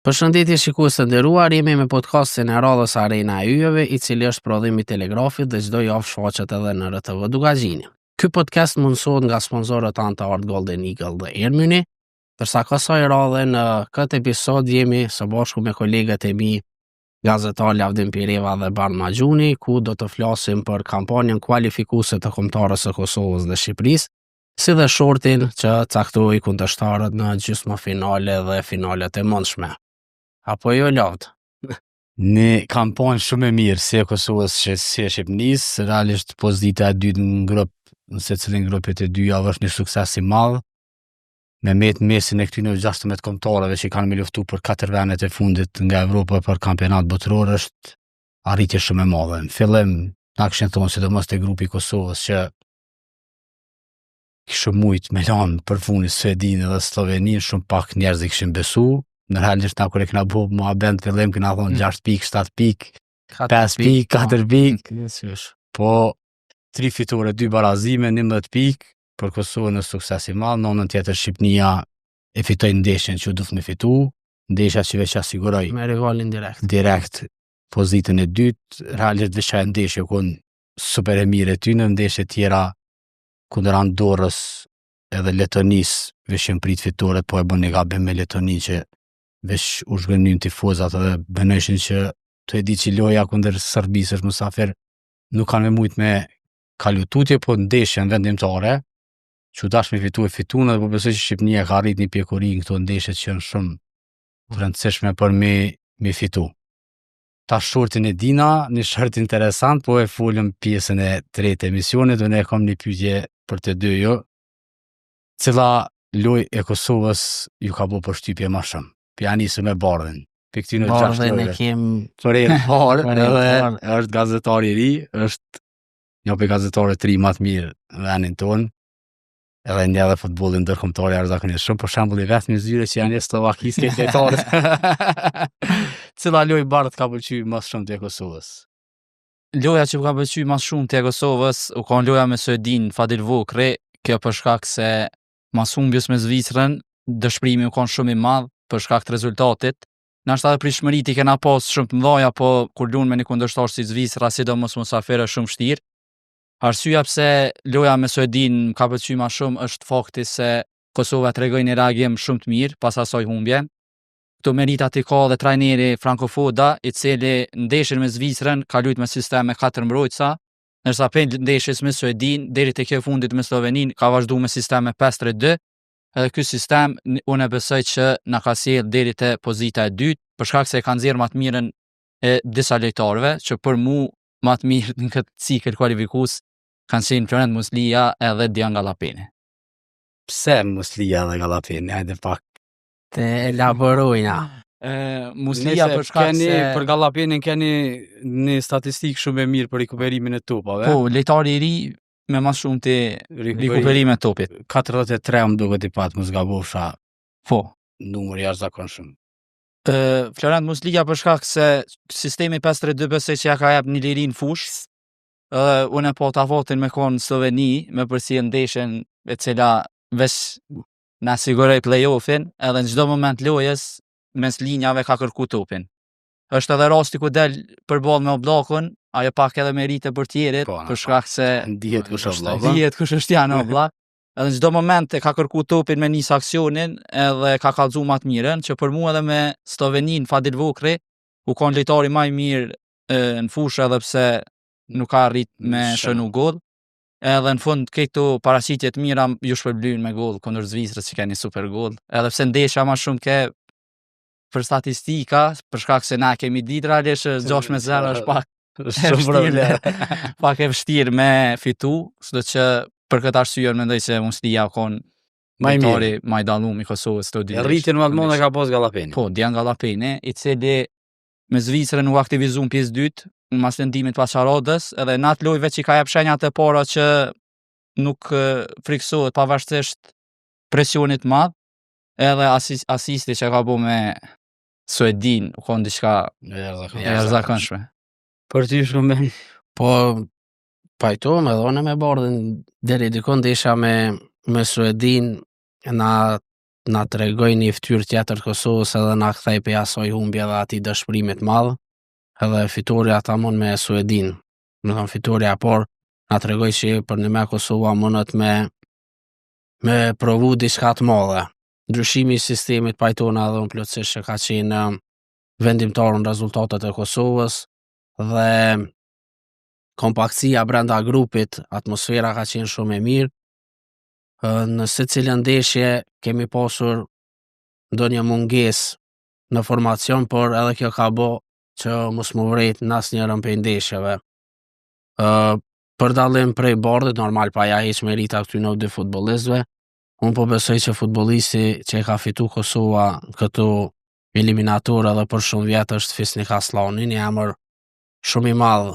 Përshëndetje shikues të nderuar, jemi me podcastin e radhës Arena e Yjeve, i cili është prodhim i Telegrafit dhe çdo javë shfaqet edhe në RTV Dugazhini. Ky podcast mundësohet nga sponsorët anëtar Golden Eagle dhe Ermyni, ndërsa kësaj radhe në këtë episod jemi së bashku me kolegët e mi, gazetar Lavdim Pireva dhe Ban Maxhuni, ku do të flasim për kampanjën kualifikuese të kombëtarës së Kosovës dhe Shqipërisë, si dhe shortin që caktoi kundërshtarët në gjysmëfinale dhe finalet e mundshme. Apo jo Lavd? Një kampanjë shumë e mirë si e Kosovës që si e Shqipërisë, realisht pozita e dytë në grup, në secilin grupet e dy javë është një sukses i madh. Me mesin e këtyre 16 kombëtarëve që kanë me luftu për 4 vendet e fundit nga Evropa për kampionat botëror është arritje shumë e madhe. Në fillim na kishin thonë sidomos te grupi i Kosovës që kishte mujt me lanë për funi Suedinë dhe Sloveninë, shumë pak njerëz i kishin besu. Në realisht na kur e kena bëu muhabet fillim kena thonë 6 pikë, 7 pikë, 5 pikë, 4 pikë. Po 3 fitore, 2 barazime, 11 pikë për Kosovën në sukses i madh. Në anën tjetër Shqipënia e fitoi ndeshjen që duhet me fitu, ndeshja që veç asiguroi Me rivalin direkt pozitën e dytë. Realisht veç ajo ndeshje kon super e mirë e ty, në ndeshje tjera kundër Andorrës edhe Letonisë veshin prit fitoret, po e bën një gabim me Letoninë që veç u zhgënjën tifozat edhe bënëshin që të e di që loja kundër Serbisë është musafir nuk kanë me mujt me kalu tutje, po ndeshje në vendimtare që dash me fitu e fitun, dhe po besoj që Shqipënia ka arrit një pjekuri në këto ndeshje që janë shumë të rëndësishme për me fitu. Ta shortin e dina, një short interesant, po e folëm pjesën e tretë emisionit, dhe ne kam një pyetje për të dy jo, cila loj e Kosovës ju ka bo përshtypje ma shumë. Pja nisëm me Bardhin. Bardhin e kem për e parë, edhe është gazetar i ri, është një për gazetarët të ri më të mirë në vendin tonë, edhe një edhe futbollin ndërkombëtar jashtëzakonisht shumë, për shembull i vetmi zyre që janë slovakisë lojtarët. Cila lojë Bardh ka pëlqyer më shumë te Kosovës? Loja që ka pëlqyer më shumë te Kosovës u ka loja me Suedinë Fadil Vokri, kjo për shkak se mas humbjes me Zvicrën, dëshpërimi u ka shumë i madh për shkak të rezultatit. Nashta edhe pritshmëritë i kena pas shumë të mëdha, po kur luan me një kundërshtar si Zvicra, sidomos musafir është shumë vështirë. Arsyeja pse loja me Suedinë ka pëlqyer më shumë është fakti se Kosova tregoi një reagim shumë të mirë pas asaj humbje. Këto meritat i ka dhe trajneri Franco Foda, i cili ndeshjen me Zvicrën ka luajtur me sistem me 4 mbrojtësa, ndërsa për ndeshjes me Suedinë deri te kjo fundit me Sloveninë ka vazhduar me sistem me 5-3-2. Edhe ky sistem unë besoj që na ka sjell deri te pozita e dytë, për shkak se e kanë nxjerrë më të mirën e disa lojtarëve, që për mua më të mirë në këtë cikël kualifikues kanë qenë Florent Muslija edhe Dian Gallapini. Pse Muslija dhe Gallapini? Hajde pak të elaborojna. Muslija për shkak se për Gallapinin keni një statistikë shumë e mirë për rikuperimin e topave. Po, lojtari i ri me më shumë të rikuperimin e topit. 43 më duket i pat, mos gabosha. Po. Numër jashtëzakonshëm. Florent Muslija për shkak se sistemi 5-3-2 besoj që ja ka jap një liri në fushë. Unë po ta votin me kon Sloveni me përcjell ndeshjen e cila veç na siguroi play-offin, edhe në çdo moment lojës mes linjave ka kërku topin. Është edhe rasti ku del përballë me Oblakun, ajo pak edhe merite për tjerët, për shkak se dihet kush është Oblak. Dihet kush është janë Oblak. Edhe në çdo moment e ka kërku topin me nis aksionin, edhe ka kallëzuar më të mirën, që për mua edhe me Sloveninë Fadil Vokri u kon lojtari më i mirë në fushë, edhe pse nuk ka arrit me shënu gol. Edhe në fund këto paraqitje të mira ju shpërblyen me gol kundër Zvicrës që ka një super gol. Edhe pse ndeshja më shumë ke për statistika, për shkak se na kemi ditë realisht 6-0 është pak pak e vështirë me fitu, kështu që për këtë arsye mendoj se Muslija ka lojtari më i dalluar i Kosovës këto ditë. Rritjen më të madhe ka pas Gallapini. Po, Dian Gallapini, i cili me Zvicrën u aktivizuan pjesë dytë, mas lëndimit pas Qaradës, edhe në atë lojë veç i ka jep shenjat e para që nuk friksohet pavarësisht presionit madh, edhe asisti që ka bu me Suedin, u konë diçka jashtëzakonshme. Për ty shumë Po pajtohem edhe unë me bardhin deri dikon desha me Suedin na tregoj një ftyrë tjetër Kosovës edhe na kthej pe asoj humbje dhe atij dëshpërimit madh, edhe fitoria tamon me Suedin. Do të thonë fitoria por na tregoj që për në me Kosova mundet me provu diçka të madhe. Ndryshimi i sistemit pajtona edhe unë plotësisht që ka qenë vendimtar në rezultatet e Kosovës dhe kompaktësia brenda grupit, atmosfera ka qenë shumë e mirë. Në secilën ndeshje kemi pasur ndonjë mungesë në formacion, por edhe kjo ka bë që mos mu vrejt në asnjërin prej ndeshjeve. Për dallim prej bardhit, normal pa ja hiç merita këtyre dy futbollistëve. Unë po besoj që futbollisti që e ka fitu Kosova këtu eliminator edhe për shumë vjet është Fisnik Aslani, një emër shumë i madh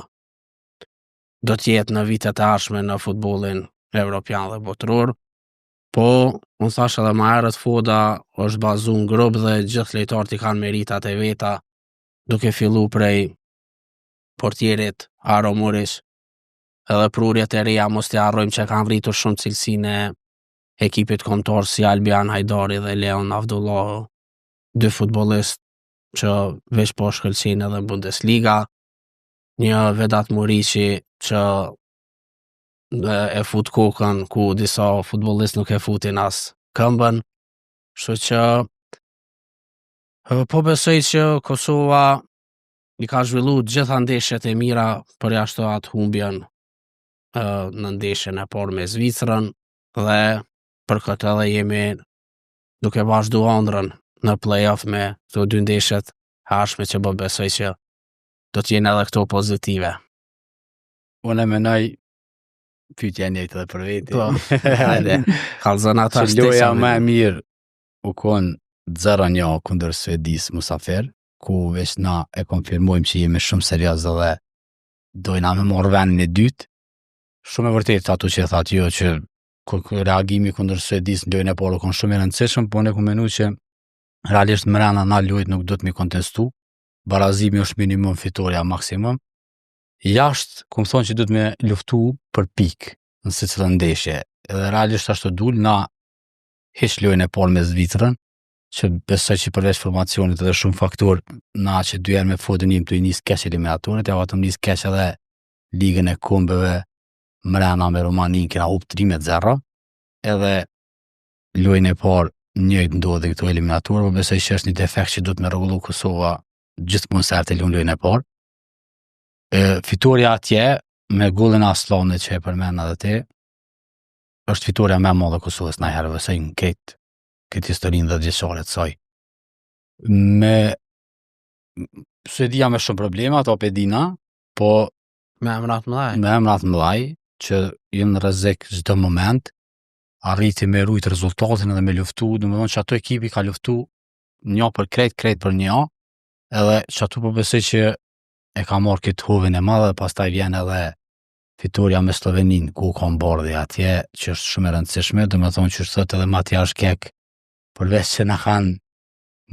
do t'jetë në vitet e ardhshme në futbollin evropian dhe botëror. Po, unë thash edhe më herët, Foda është bazu në grup dhe gjithë lojtarët i kanë meritat e veta, duke fillu prej portierit Aro Murić, edhe prurjet e reja mos t'i harrojmë që kanë vritur shumë cilësinë e ekipit kombëtar si Albian Hajdari dhe Leon Avdullahu, dy futbollistë që veç po shkëlqejnë edhe në Bundesliga, një Vedat Muriqi që e fut kokën ku disa futbollistë nuk e futin as këmbën, kështu që po besoj që Kosova i ka zhvillu gjitha ndeshjet e mira për jashtë atë humbjen në ndeshjen e parë me Zvicrën dhe për këtë edhe jemi duke vazhdu ëndrrën në play-off me këto dy ndeshjet hershme që po besoj që do t'jenë edhe këto pozitive. Unë e menoj pyetja njëjtë edhe për veti. Po, hajde, kallzon ata Që loja më e mirë u konë 0-1 kundër Suedis Musafer, ku veç na e konfirmojmë që jemi shumë serioz dhe dojna me marrë vendin e dytë. Shumë e vërtetë ato që thatë jo që reagimi kundër Suedis në lojën e parë konë shumë i rëndësishëm, po ne ku menu që realisht mrena na lojët nuk do të mi kontestu, barazimi është minimum, fitoria maksimum. Jashtë, ku më thonë që do të me luftu për pikë në secilën ndeshje, edhe realisht ashtu dul na hiç lojën e parë me Zvicrën, që besoj që përveç formacionit edhe shumë faktor na që dy herë me Fodën im të i nis keq eliminatorët, ja vetëm nis keq edhe ligën e kombeve mrena me Romanin kena hup 3-0, edhe lojën e parë njëjtë ndodhi këto eliminatorë, po besoj që është një defekt që do të me rregullu Kosova gjithmonë sa të luajë lojën e parë. Fitoria atje me gollin e Aslanit që e përmend edhe ti, është fitoria më e madhe e Kosovës ndonjëherë vësoj në këtë historinë dhe vjeçare të saj. Me Suedia me shumë probleme, ato pedina, po me emrat mëdhaj. Me emrat mëdhaj që jenë në rrezik çdo moment, arriti me rujt rezultatin edhe me luftu, domethënë që ato ekipi ka luftu një për krejt për një, edhe që ato po besoj që e ka marrë këtë hovin e madhe, pastaj vjen edhe fitoria me Slovenin, ku ka bardhi atje, që është shumë e rëndësishme, domethënë që thot edhe Matias Kek, përveç që na kanë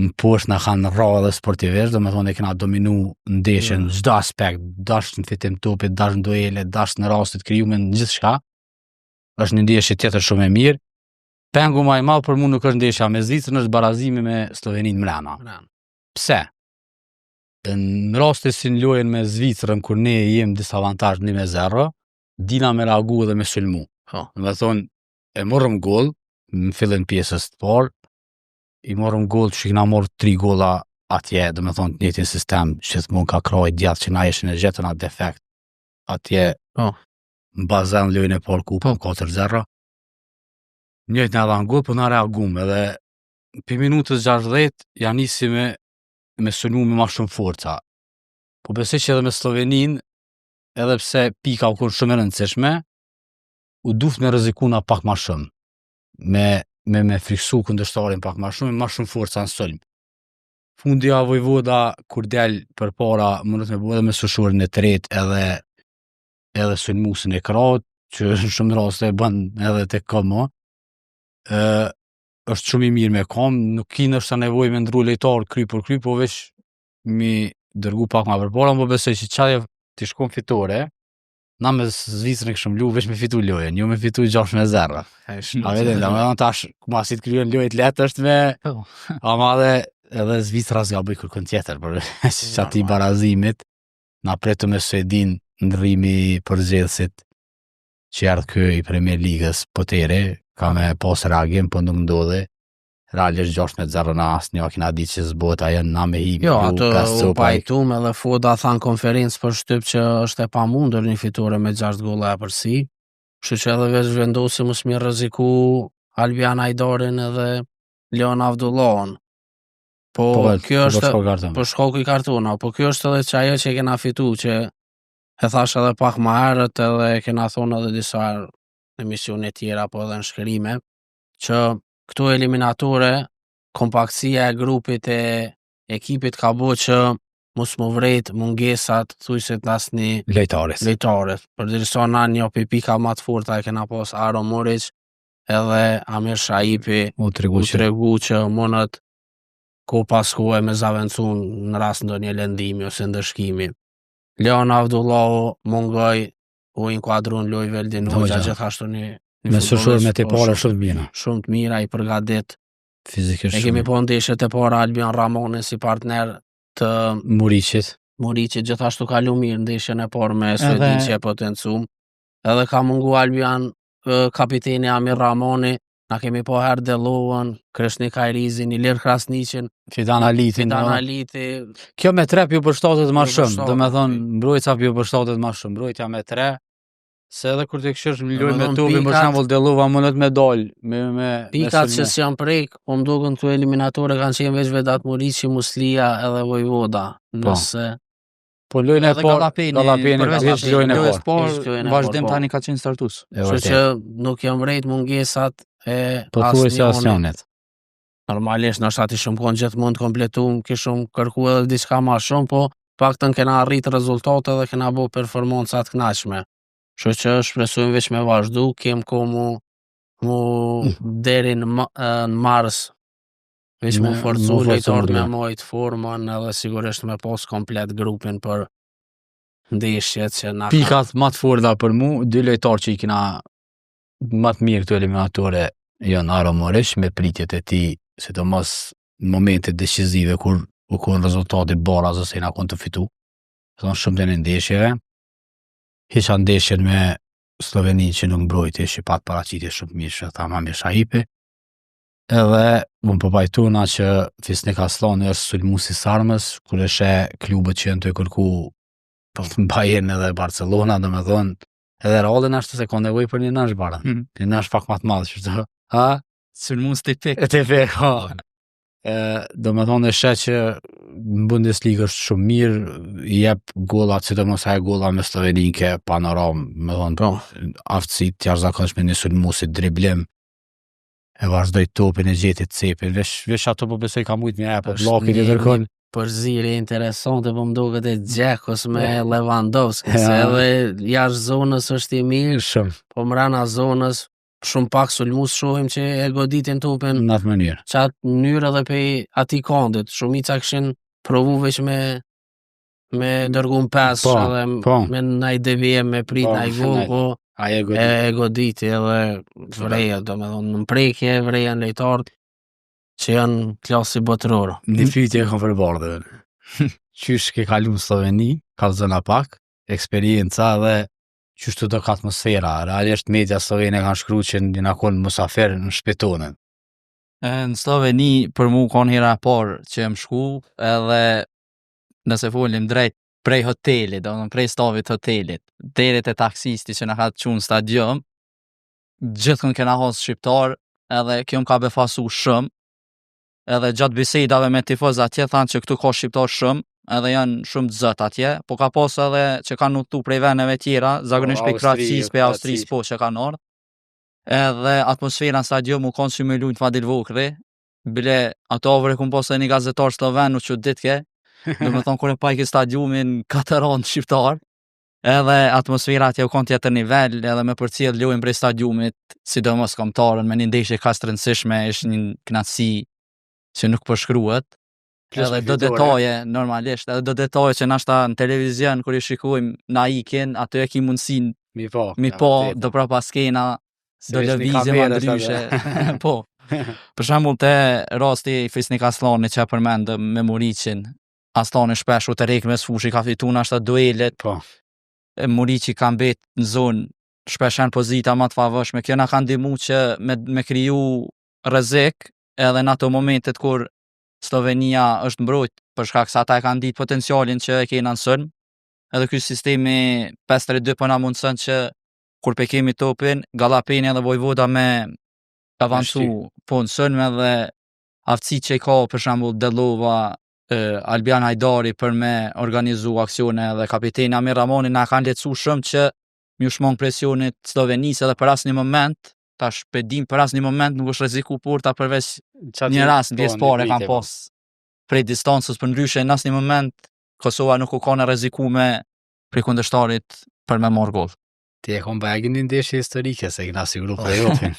në poshtë, na kanë rrallë edhe sportivisht, domethënë e kena dominu ndeshjen në çdo aspekt, dash në fitim topit, dash në duele, dash në rastet krijume, në gjithçka. Është një ndeshje tjetër shumë e mirë. Pengu më i madh për mua nuk është ndeshja me Zvicrën, është barazimi me Slovenin mrena. Pse? Në rastin si në lojën me Zvicrën, kur ne jemi disavantazh 1-0, dina me reagu dhe me sulmu. Domethënë e morëm gol në fillim pjesës të parë, i morëm gol që kena morë 3 golla atje, domethënë të njëjtin sistem që gjithmonë ka krahë djathtë që na ishin e gjetën atë defekt. Atje në bazën lojën e parë ku 4-0. Njëjtë na dhan gol, po na reagum edhe për minutës 60 ja nisi me sulmu me ma shumë forca. Po besoj që edhe me Slovenin, edhe pse pika u konë shumë e rëndësishme, u duft me rrezikuna pak ma shumë. Me friksu kundërshtarin pak ma shumë forca në sulm. fundi ja Vojvoda kur del përpara mundet me bëu edhe me sushurin e tretë edhe sulmuesin e krahut që në shumë raste e bën edhe tek KMA. Është shumë i mirë me kam, nuk ki nështë nevojë me ndru lejtar kry për kry, po veç mi dërgu pak ma përpara, po besoj që qaje t'i shkon fitore, na me Zvicrën këshëm lu veç me fitu lojën, jo me fitu 6-0. A vedin, da me tash, kuma si t'kryen lojët letë është me, ama edhe Zvicra s'ga bëj kërkën tjetër, për që ati barazimit, na pretu me Suedin ndrimi përgjithësit që erdhë kë i Premier Ligës potere, ka me pas reagim, po nuk ndodhe. Realisht 6-0 në asë një kina di që zbot a jenë na me himi. Jo, ato u pajtum edhe Foda thanë konferencë për shtyp që është e pa mundur një fitore me 6 golla e përsi. Kështu që edhe veç vendosi mos mi rreziku Albian Hajdarin edhe Leon Avdullahun. Po kjo është për shkoku i kartona, po kjo është edhe që ajo që kena fitu që e thash edhe pak ma herët edhe kena thonë edhe disa emisione tjera po edhe në shkrime që këto eliminatore kompaktësia e grupit e ekipit ka bo që mos më vrejt mungesat thujset asnjë lejtarit. Përderisa na një pika më të forta e kena pas Aro Moric edhe Amir Shaipi u tregu që monët ko pas kohë me zavencun në rast ndonjë lëndimi ose ndëshkimi. Leon Avdullahu mungoj u inkuadrun loj Veldin Hoxha gjithashtu një me sushur me të para shumë mira. Shumë të mira i përgadit. Fizikisht. E kemi po ndeshjet e para Albion Ramoni si partner të Muricit. Gjithashtu ka lu mirë ndeshjen e parë me Suedin që e potencum. Edhe ka mungu Albion kapiteni Amir Ramoni, na kemi po herë Delovën, Kreshnik Kajrizin, Ilir Krasniqin, Fidan Aliti. Kjo me 3 ju përshtatet ma shumë, do me thonë mbrojtja ju përshtatet ma shumë, mbrojtja me 3, se edhe kur të këshirë me lojë me tubi, për shembull Delova mundet me dal, pikat që s'jan prek, po mduken këtu eliminatore kanë qenë veç Vedat Muriqi, Muslia edhe Vojvoda, nëse po lojën e parë, Galapeni lojën e parë, vazhdim tani ka qenë startus. Kështu që nuk janë vrejt mungesat e asnjënit. Normalisht në shati shumë konë gjithmonë të kompletum, kishëm kërku edhe diçka ma shumë, po paktën kena arrit rezultate dhe kena bo performancat knaqme. Kështu që shpresojmë veç me vazhdu, kem ko mu deri në mars, veç mu forcu lejtarët me majt formën edhe sigurisht me pos komplet grupin për ndeshjet që na pikat më të forta për mu, 2 lejtarë që i kena më të mirë këto eliminatore janë Aro Moric me pritjet e tij, sidomos në momentet decisive kur u kon rezultati baraz ose na kon të fitu. Thonë shumë të në ndeshjeve. Hisha ndeshjen me Sloveni që nuk mbrojti, që pat paraqitje shumë mirë që tha Amir Shaipi. Edhe unë po pajtona që Fisnik Aslani është sulmuesi i Sarmës, kur e sheh klubet që janë të kërku Bayern edhe Barcelona, domethënë edhe Realin ashtu se ka nevojë për një nash bara. Një nash pak më të madh që sulmues tipik. Tipik, domethënë e sheh që në Bundesliga është shumë mirë, i jep gollat, sidomos ajo golla me Slovenin ke panoram, më thonë aftësi të jashtëzakonshme në sulmuesit, driblim, e vazhdoj topin e gjetit cepin, veç ato po besoj ka mujt mja, po blokit i dërkon. Përzirje interesante, po më duket e Gjekos me Lewandowski, se edhe jashtë zonës është i mirë, po mrena zonës, shumë pak sulmues shohim që e goditin topin në atë mënyrë. Qatë mënyrë edhe pe ati kondit, shumica këshin provu veç me dërgun pes, me naj devije, me prit naj gol, po e goditi edhe vreja, do me thonë, në prekje vreja në lejtarët që janë klasi botërorë. Një pyetje kam përbardhë. Qysh ke kalu në Sloveni, ka zëna pak, eksperienca dhe qysh të do ka atmosfera. Realisht media slovene kanë shkru që në konë musafer në shpetonën. Në Sloveni për mu konë hera parë që jem shku, edhe nëse folim drejt prej hotelit, prej stavit hotelit, deret e taksisti që në ka të qunë stadion, gjithkën kena hasë shqiptar, edhe kjo më ka befasu shumë, edhe gjatë bisedave me tifoz atje, thanë që këtu ka shqiptar shumë, edhe janë shumë të zët atje, po ka pas edhe që kanë nutu prej veneve tjera, zakonisht prej Kroacisë, prej Austrisë, po që kanë ardhur. Edhe atmosfera në stadion mu konë si me lujnë Fadil Vokri, bile ato avre kum pas një gazetar sloven u që ditke, do me thonë kur e pajke stadiumin 4 ranë shqiptar, edhe atmosfera atje u kon tjetër nivel, edhe me përcjell lojën prej stadiumit, sidomos kombëtarën me një ndeshje kaq të rëndësishme, është një kënaqësi që nuk përshkruhet. Edhe do detaje, normalisht, edhe do detaje që nashta në televizion kur i shikojmë na ikin, ato e ki mundësin Mi po, do prapa skena, do lëvizje ma ndryshe. Po. Për shembull te rasti i Fisnik Asllani që e përmend me Muriqin, Asllani shpesh u tërheq mes fushi ka fitu nashta duelet. Po. Muriqi ka mbet në zonë shpesh në pozita më të favëshme. Kjo na ka ndihmu që me kriju rrezik edhe në ato momentet kur Slovenia është mbrojt për shkak se ata e kanë ditë potencialin që e kena në sën. Edhe ky sistemi 5-3-2 po na mundson që kur pe kemi topin, Gallapeni edhe Vojvoda me avancu po në sën edhe aftësi që i ka për shembull Dellova, Albian Hajdari për me organizu aksione edhe kapiteni Amir Ramoni na kanë lehtësu shumë që mi u shmong presionit Slovenisë edhe për asnjë moment. Tash pedim për asnjë moment nuk është rreziku porta përveç një rast në pjesë parë kanë pas prej distancës, për ndryshe në asnjë moment Kosova nuk u kanë rrezikuar prej kundërshtarit për me marrë gol. Ti e kom bagin një ndeshje historike se kena siguru për Evropin.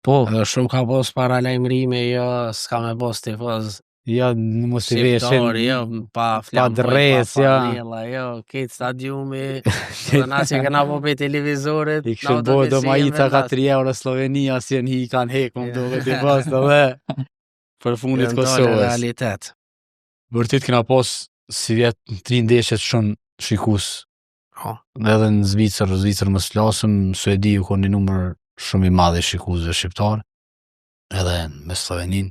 Po, edhe shumë ka pas para lajmërime, jo, s'ka me pas tifoz Jo, në motivation, jo, pa flamë, dres, pa panela, jo, këtë stadiumi, dhe na që këna po për televizorit, i kështë bojë do ma ita ka 3 euro Slovenia, si në hi kanë hek, më do këtë i pas të dhe për fundit Kosovës. Realitet. Vërtit këna pas si vjetë 3 ndeshet shumë shikus. Edhe në Zvicër më slasëm, Suedi u konë një numër shumë i madhe shikusve shqiptar, edhe me Slovenin.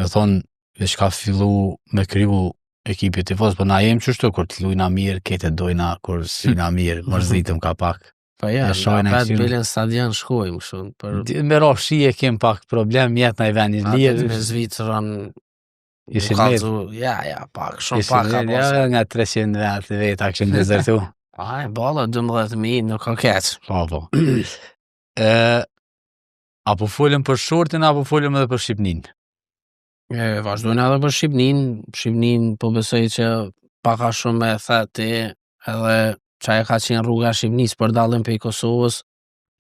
E thonë, veç ka fillu me kriju ekipit të fos, po na jem qështu, kur të lujna mirë, kete dojna, kur syna mirë, mërzitëm ka pak. Po ja, në vetë bilin stadion shkojmë shumë. Me rafshie kem pak problem, jetë na i veni lirë. Atë me Zvicërën, ishin letë. Ja, pak, shumë pak ka posë. Ja, nga 300 vetë veta këshim dezertu. Aj, bala, 12.000, nuk ka keq. Po. Apo folëm për shortin, apo folëm edhe për Shqipnin? Vazhdojnë edhe për Shqipnin po besoj që paka shumë me theti edhe që e ka qenë rruga Shqipnis për dalën për Kosovës,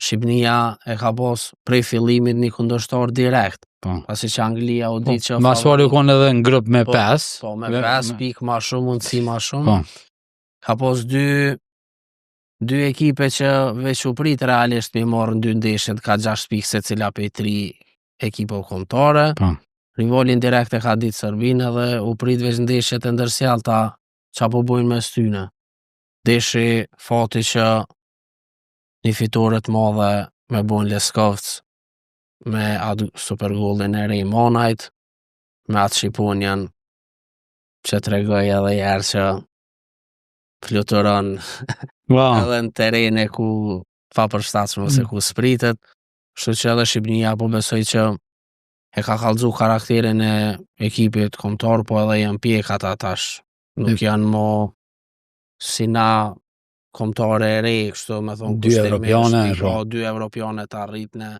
Shqipnia e ka pas prej fillimit një kundërshtar direkt, pasi që Anglia u di që Masvari u konë edhe në grup me 5. Po, me 5 pik ma shumë, mundësi ma shumë. Ka pas dy ekipe që veç u prit realisht me marrën 2 ndeshjet, ka 6 pik se cila për 3 ekipe kombëtare. Rivalin direkt e ka ditë Serbinë edhe u prit veç ndeshjet e ndërsjellta qa po bojnë me styne. Deshi fati që një fitore të madhe me bojnë Leskovc, me atë supergollin e Rej Manajt, me atë Shqiponjan që të regoj edhe jerë që fluturon edhe në terene ku fa përshtatshme ose ku spritet, kështu që edhe Shqipnia po besoj që e ka kallëzu karakterin e ekipit kombëtar, po edhe janë pjekat atash. Nuk janë mo si na kombëtare e re, kështu me thonë 2 evropiane, 2 evropiane të arritne.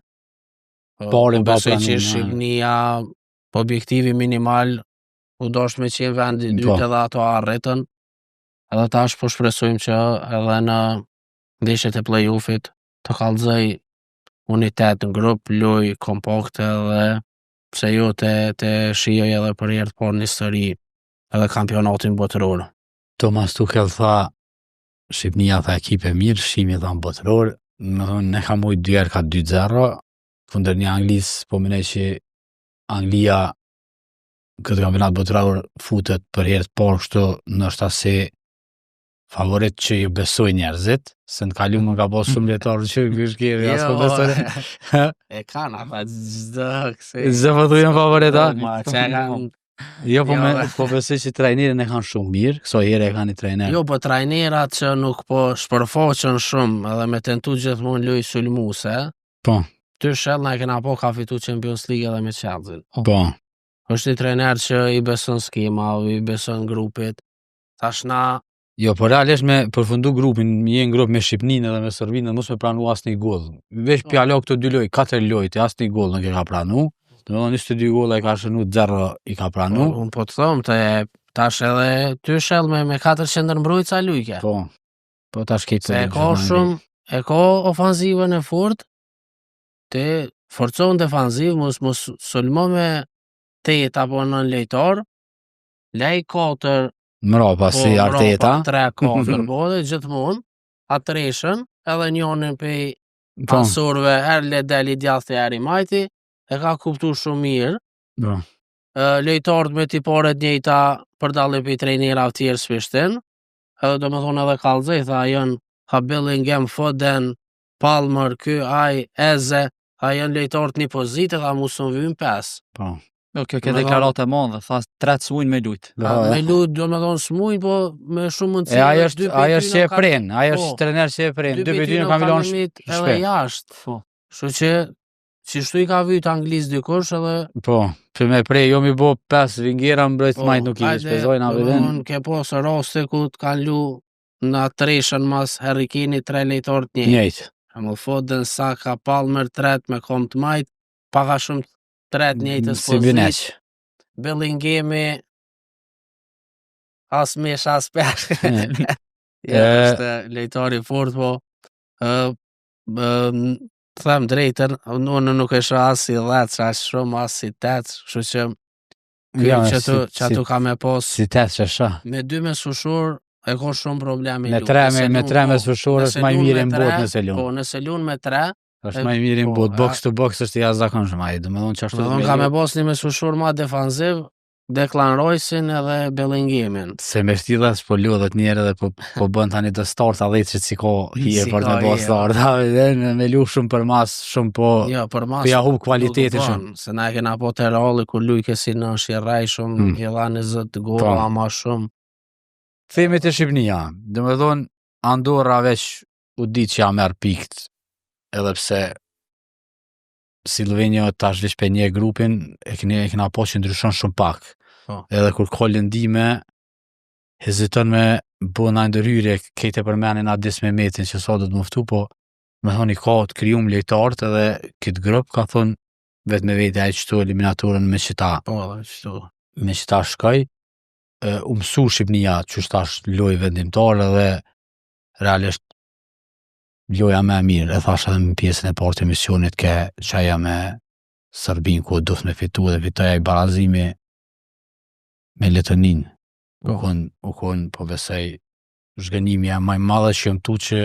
Po besoj që Shqipnia objektivi minimal u dosht me qenë vendi 2 edhe ato arritën. Edhe tash po shpresojmë që edhe në ndeshjet e play-offit të kallëzoj unitet në grup, loj kompakt edhe pse jo të shijoj edhe për herë të parë në histori edhe kampionatin botëror. Thomas Tuchel tha Shqipnia tha ekipe mirë, shimi tha në botëror, ne ka mujt 2 herë ka 2-0, kundër një Anglis, po menej që Anglia këtë kampionat botëror futet për herë të parë kështu nështë se favorit që ju besoj njerëzit, se në kalu më ka pas shumë letarë që këshkiri, as po besoj. E kanë, ata gjdo kësi. Zë po dujem favorit, a? Që e kanë. Jo, po besoj që trajnerin e kanë shumë mirë, këso here e kanë një trajner. Jo, po trajnerat që nuk po shpërfaqen shumë, edhe me tentu gjithmonë loj sulmuse. Po. Ty shell na e kena po ka fitu Champions League edhe me Chelsea. Po. është një trajner që i beson skema, i beson grupit. Tash na jo, po realisht me përfundu grupin, një grup me Shqipninë edhe me Serbinë, mos me pranu asnjë goll. Veç pjalo këto 2 lojë, 4 lojë, asnjë goll nuk e ka pranu. domethënë 22 golla i ka shënu 0 i ka pranu. Unë po të them të tash edhe ty shell me 4 qendërmbrojtësa lujke. Po tash këtë Se e ka ofanzivën e fort, të forcon defanziv, mos sulmo me 8 apo 9 lejtar, lej 4 mrapa si Arteta. 3-4 po dhe gjithmonë, atreshën, edhe njonin pe pasurve, le deli djathë e eri majti, e ka kuptu shumë mirë. Lejtarët me tiparet njëjta për dallim pe trejnerave tjerë s'pishtin, edhe do me thonë edhe kallëzej, tha janë Bellingham, Foden, Palmer, Eze, janë lejtarët një pozitë, tha musën vym 5. Kjo ke deklarat e madhe, tha 3 s'mujnë me lujt. Me lujt do me thonë s'mujnë, po me shumë mundësi. Ajo është që e pren, ajo është trener që e pren. 2 pyetje ka milon edhe jashtë. Kështu që shtu i ka vyt anglisë dikush edhe për me prej jo mi bo 5 vingera mbrojt majt nuk i shpezojnë aviden. Ke posë raste ku të kanë lu në treshën mas Harry Kane 3 lejtarët njëjtë. Më Foden, Saka, Palmer 3 me kom të majt, paka shumë 3 njëjtës pozitë. Bellinghami as mesh as pesh. Është lejtari fort, po them drejtën, unë nuk e shoh as si 10, as shumë as si 8, kështu që që atu ka me pos si 8 që shoh. Me 2 me sushur e ka shumë probleme. Me 3 me sushur është më i mirë në botë nëse lun. Po, nëse lun me 3 është më i mirë në botë, box to box është i jashtëzakonshëm ai, domethënë çashtu. Domethënë ka me bosni me sushur më defanziv, Declan Rice-in edhe Bellingamin. Se me shtillas po lodhet njerë edhe po bën tani të starta 10 që si ka hije për të bërë starta, me lu shumë për mas, shumë po ja hub kualitetin shumë. Se na e kena po të Realli kur lujke si në Shiraj shumë, i dha 20 gola ama shumë. Themi të Shqipnia, domethënë Andorra veç u di që ja merr pikt, edhe pse Silvenia tash veç për një grupin e kena po që ndryshon shumë pak. Edhe kur ka lëndime heziton me bo na ndërhyrje kejtë për menin a 10 metin që sa do të muftu, po me thoni ka të kryum lejtarët edhe këtë grup ka thonë vetë me vete e qëtu eliminatorën me qëta shkaj u mësu Shqipnia që shtash loj vendimtar edhe realisht loja me mirë, e thash edhe në pjesën e partë të misionit ke qaja me Serbin ku duft me fitu dhe fitoja i barazimi me Letonin. U kon po besoj zhgënimi e maj madhe që jëm tu që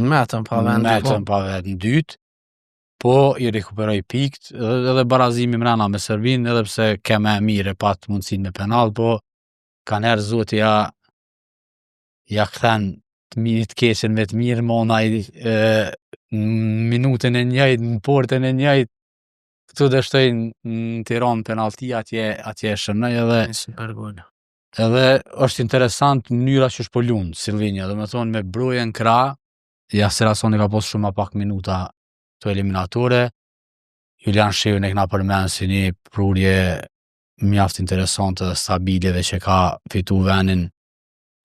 metën pa vend në dytë, po i rekuperoj pikt edhe barazimi mrena me Serbin edhe pse ke me mirë e pat mundësin me penal, po kanë erë zoti ja këthen të minit keqen me të mirë, mona minutën e njëjtë, në portën e njëjtë, këtu dështojnë në Tiranë penalti, atje shënëj edhe është interesant mënyra që është po lunë Silvenia, dhe me thonë me brojen kra, Serassoni ka posë shumë a pak minuta të eliminatore, Julian Shevin e këna përmenë si një prurje mjaft interesante dhe stabile dhe që ka fitu venin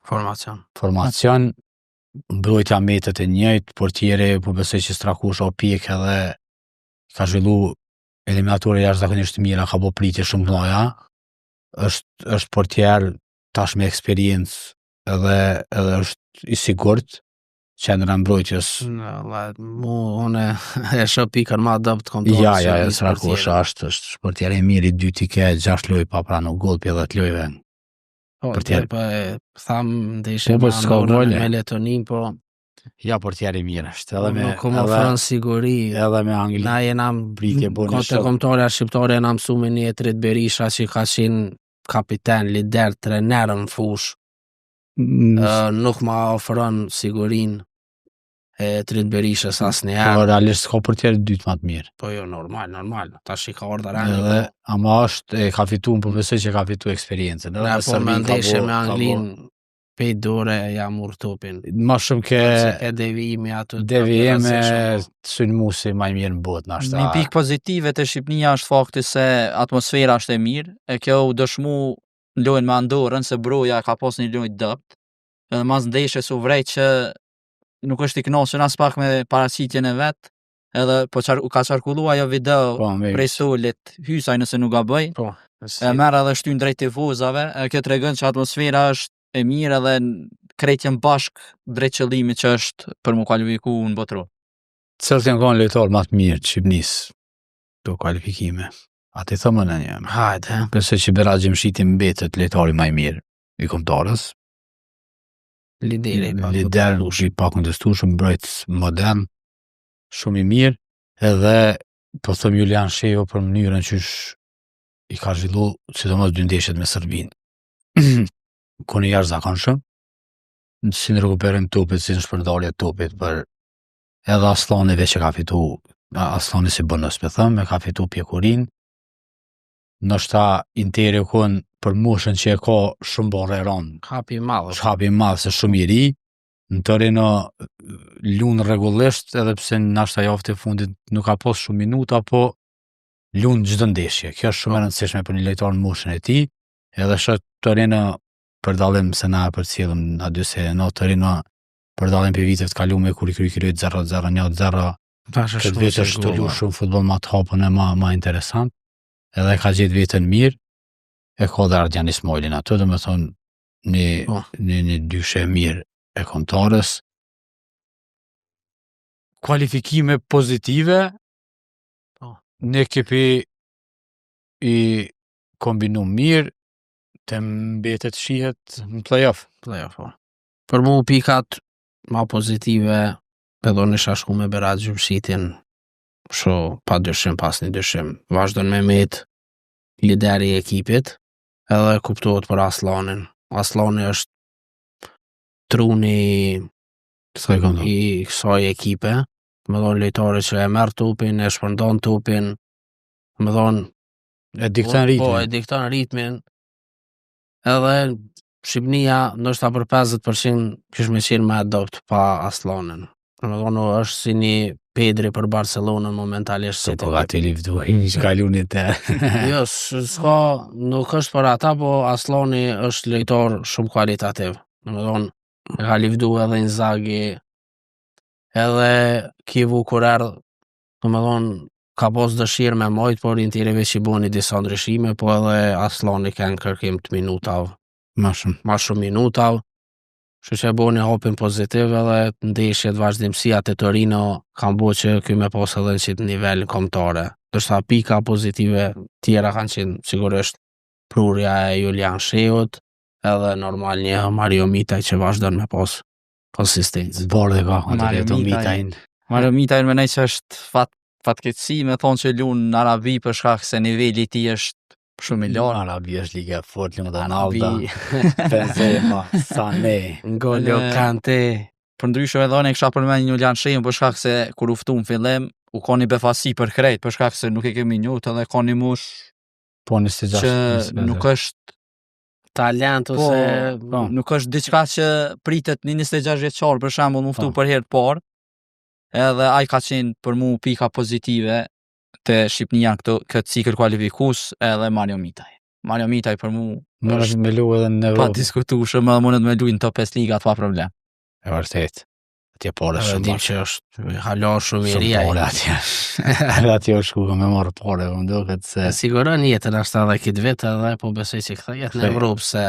formacion. Mbrojtja metët e njëjtë, portiere po besoj që strakush o pjek edhe ka zhvillu eliminatore jashtëzakonisht mira, ka bo pritje shumë mëdha, është portier tash me eksperiencë edhe është i sigurt qendra mbrojtjes. Unë e shoh pikën më adopt kontrol. Ja, strakush është portier i mirë, i dyti ke 6 lojë pa pranu gol, 10 lojëve. Portier po tham ndeshje me Letonin, po ja portier i mirë është edhe me ofron siguri edhe me Angli. Na jena pritje bune shumë. Kombëtarja shqiptare na mësu me një Trit Berisha që ka qenë kapiten, lider, trener në fush. Nuk ma ofron sigurin e Trit Berishës asnjëherë. Po realisht ka portier dytë më të mirë. Po jo, normal. Tash i ka ardhur Angli. Edhe ama është ka fituar, po besoj që ka fituar eksperiencën. Edhe po me ndeshje me Anglin pe dore jam urtopin. Ma shumë ke devijimi atë. Devijime sulmuesi më i mirë në botë na është. Një pikë pozitive të Shqipnia është fakti se atmosfera është e mirë, e kjo u dëshmu në lojën me Andorrën se broja ka pas një lojë dopt. Edhe mas ndeshjes u vrej që nuk është i kënaqur as pak me paraqitjen e vet, edhe u ka qarkullu ajo video Po, me prej solit hysaj nëse nuk gaboj. Po. E merr edhe shtyn drejt tifozave, kjo tregon që atmosfera është e mirë edhe krejtjen bashk drejt qëllimit që është për mu kualifiku në botëror. Cilët janë kanë lojtarë më të mirë të Shqipnisë të kualifikime? A ti thëmë në një? Hajde. Besoj që Berat Gjemshiti mbetet lojtari më i mirë i kombëtarës. Lideri. Lider, i pa kontestueshëm, mbrojtës modern, shumë i mirë, edhe po thëm Julian Shejo për mënyrën që i ka zhvillu, sidomos dy ndeshjet me Serbinë. Koni jashtëzakonshëm, si në rekuperim topit, si në shpërndarje topit, për edhe Aslanive që ka fitu, Aslani si bonus me thëmë, ka fitu pjekurin, nështë Interi u konë për moshën që e ka shumë barë e ranë. Hapi madhë. Hapi madhë se shumë i ri, në të rinë lunë regullisht, edhe pse në ashta javët e fundit nuk ka pas shumë minuta, po lunë gjithë ndeshje. Kjo është shumë e rëndësishme për një lojtar në moshën e ti, edhe shë të rinë për dalim se na për cilëm në dy se në të rinë për dalim për viteve të kalume kur i kryrët 0-0, 1-0, këtë vete është të lu shumë futbol ma të hapën e ma interesant, edhe ka gjithë vetën mirë, e ka dhe Ardjan Ismailin ato, dhe me thonë një dyshe mirë e kombëtarës. Kualifikime pozitive, një ekipi i kombinu mirë, të mbetet shihet në play-off. Për mu pikat ma pozitive, pedon në shashku me Berat Gjumshitin, sho pa dyshim pas një dyshim. Vazhdon me met lideri i ekipit, edhe kuptohet për Aslanin. Aslani është truni i kësaj ekipe, me thonë lojtari që e merr topin, e shpërndan topin, me thonë e dikton ritmin. Po, e dikton ritmin. Edhe Shqipnia ndoshta për 50% kish me qenë më adopt pa Aslanin. Me thonë është si një Pedri për Barcelonën momentalisht. Po gati livdu, që ka lunit e. Jo, s'ka, nuk është për ata, po Aslani është lojtar shumë kualitativ. Me thonë, ka livdu edhe Inzaghi, edhe Kivu kur erdhë, me thonë, ka pos dëshirë me mojt, por Interive që i boni disa ndryshime, po edhe Aslani ka në kërkim të minutav. Ma shumë minutav. Që që e bo një hopin pozitiv edhe ndeshjet vazhdimësia të Torino kanë bo që kjo me pas edhe në qitë nivel kombëtare. Dërsa pika pozitive tjera kanë qenë sigurisht prurja e Julian Shejut edhe normal një Mario Mitaj që vazhdon me pas konsistencë. Bardhe ka kontrajto Mitajn. Mario Mitajn me nej që është fatkeqësi me thonë që lunë në Arabi për shkak se niveli ti është shumë i lartë. Arabi është liga fort, Lumë Donalda, Benzema, Sané, N'Golo Kante. Për ndryshe edhe unë e kisha përmend Julian Shejun për shkak se kur u ftu në fillim u ka një befasi për krejt, për shkak se nuk e kemi njohur edhe ka një mush po 26 që nuk është talent ose nuk është diçka që pritet një 26 vjeçar për shembull u ftu për herë të parë. Edhe ai ka qenë për mu pika pozitive të Shqipnia këtë cikël kualifikues edhe Mario Mitaj. Mario Mitaj për mu është me lu edhe në Evropë. Pa diskutueshëm, edhe mundet me lu në top 5 ligat pa problem. E vërtet. Atje pore shumë. Dim që është hala shumë i ri ai. Atje. Atje është ku me marrë pore, më duket se siguron jetën ashtu edhe këtë vit edhe po besoj se kthehet në Evropë se